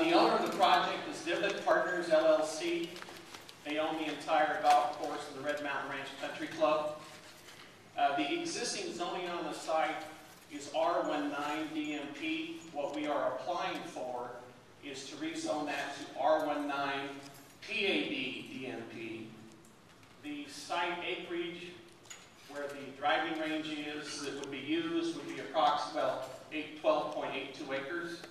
The owner of the project is Dividend Partners, LLC. They own the entire golf course of the Red Mountain Ranch Country Club. The existing zoning on the site is R19 DMP. What we are applying for is to rezone that to R19 PAD DMP. The site acreage where the driving range is that would be used would be approximately 12.82 acres.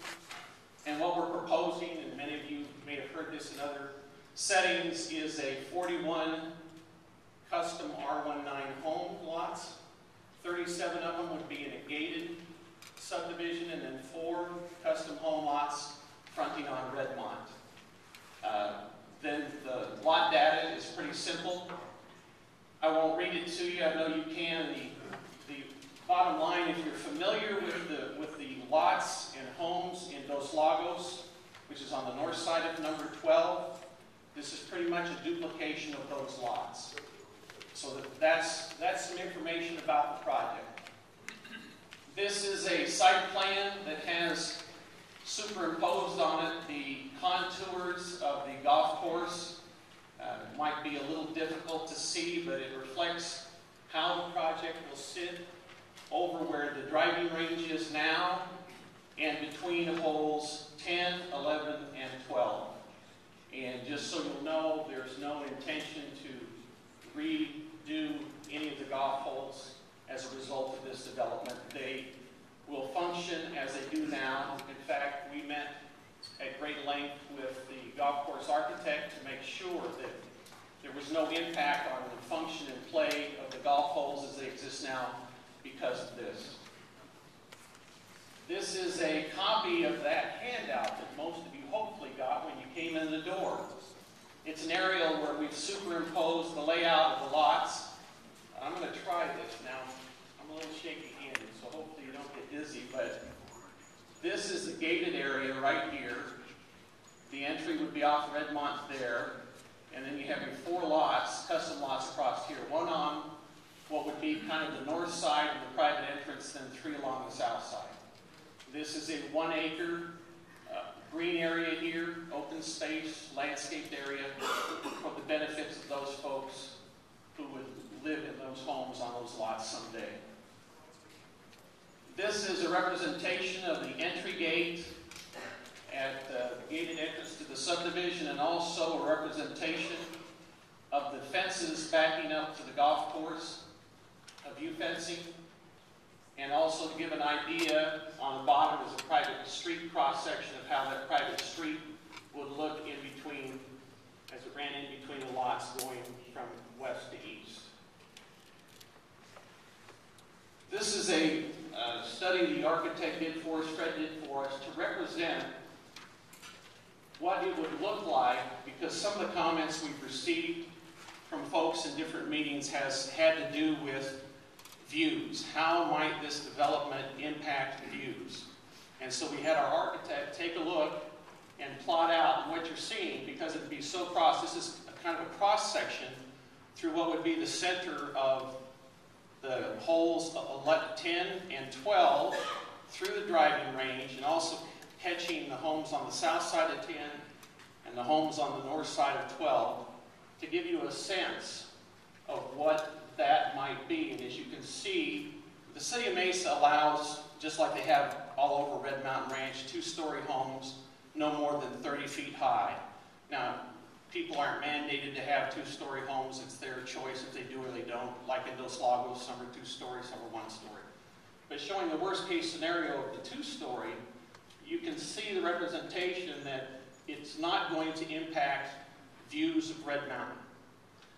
And what we're proposing, and many of you may have heard this in other settings, is a 41 custom R19 home lots. 37 of them would be in a gated subdivision, and then 4 custom home lots fronting on Redmont. Then the lot data is pretty simple. I won't read it to you. I know you can. The bottom line, if you're familiar with the lots and homes in Dos Lagos, which is on the north side of number 12, this is pretty much a duplication of those lots. So that's some information about the project. This is a site plan that has superimposed on it the contours of the golf course. It might be a little difficult to see, but it reflects how the project will sit over where the driving range is now and between holes 10, 11, and 12. And just so you'll know, there's no intention to redo any of the golf holes as a result of this development. They will function as they do now. In fact, we met at great length with the golf course architect to make sure that there was no impact on the function and play of the golf holes as they exist now because of this. This is a copy of that handout that most of you hopefully got when you came in the door. It's an aerial where we've superimposed the layout of the lots. I'm going to try this now. I'm a little shaky-handed, so hopefully you don't get dizzy, but this is the gated area right here. The entry would be off Redmont there, and then you have your 4 lots, custom lots across here. 1 on what would be kind of the north side of the private entrance, then 3 along the south side. This is a 1 acre green area here, open space, landscaped area for the benefits of those folks who would live in those homes on those lots someday. This is a representation of the entry gate at the gated entrance to the subdivision, and also a representation of the fences backing up to the golf course, a view fencing. And also to give an idea, on the bottom is a private street cross-section of how that private street would look in between, as it ran in between the lots going from west to east. This is a study the architect did for us, Fred did for us, to represent what it would look like, because some of the comments we've received from folks in different meetings has had to do with views. How might this development impact views? And so we had our architect take a look and plot out what you're seeing, because it'd be so cross. This is a kind of a cross section through what would be the center of the holes 10 and 12 through the driving range, and also catching the homes on the south side of 10 and the homes on the north side of 12, to give you a sense of what that might be. And as you can see, the city of Mesa allows, just like they have all over Red Mountain Ranch, 2-story homes no more than 30 feet high. Now, people aren't mandated to have 2-story homes. It's their choice if they do or they don't. Like in Dos Lagos, some are 2-story, some are 1-story. But showing the worst case scenario of the 2-story, you can see the representation that it's not going to impact views of Red Mountain.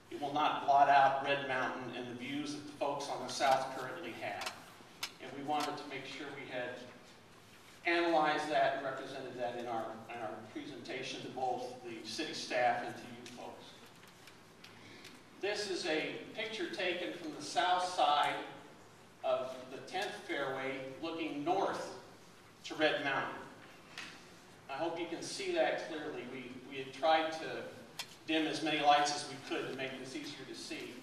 It will not blot out Red Mountain and the views that the folks on the south currently have. And we wanted to make sure we had analyzed that and represented that in our presentation to both the city staff and to you folks. This is a picture taken from the south side of the 10th fairway looking north to Red Mountain. I hope you can see that clearly. We had tried to dim as many lights as we could to make this easier to see.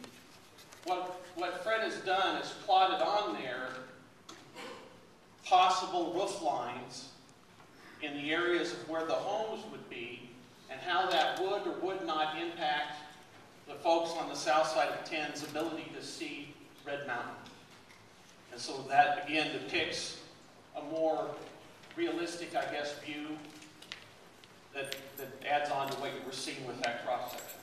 What Fred has done is plotted on there possible roof lines in the areas of where the homes would be and how that would or would not impact the folks on the south side of 10's ability to see Red Mountain. And so that, again, depicts a more realistic, I guess, view that adds on to what you were seeing with that cross-section.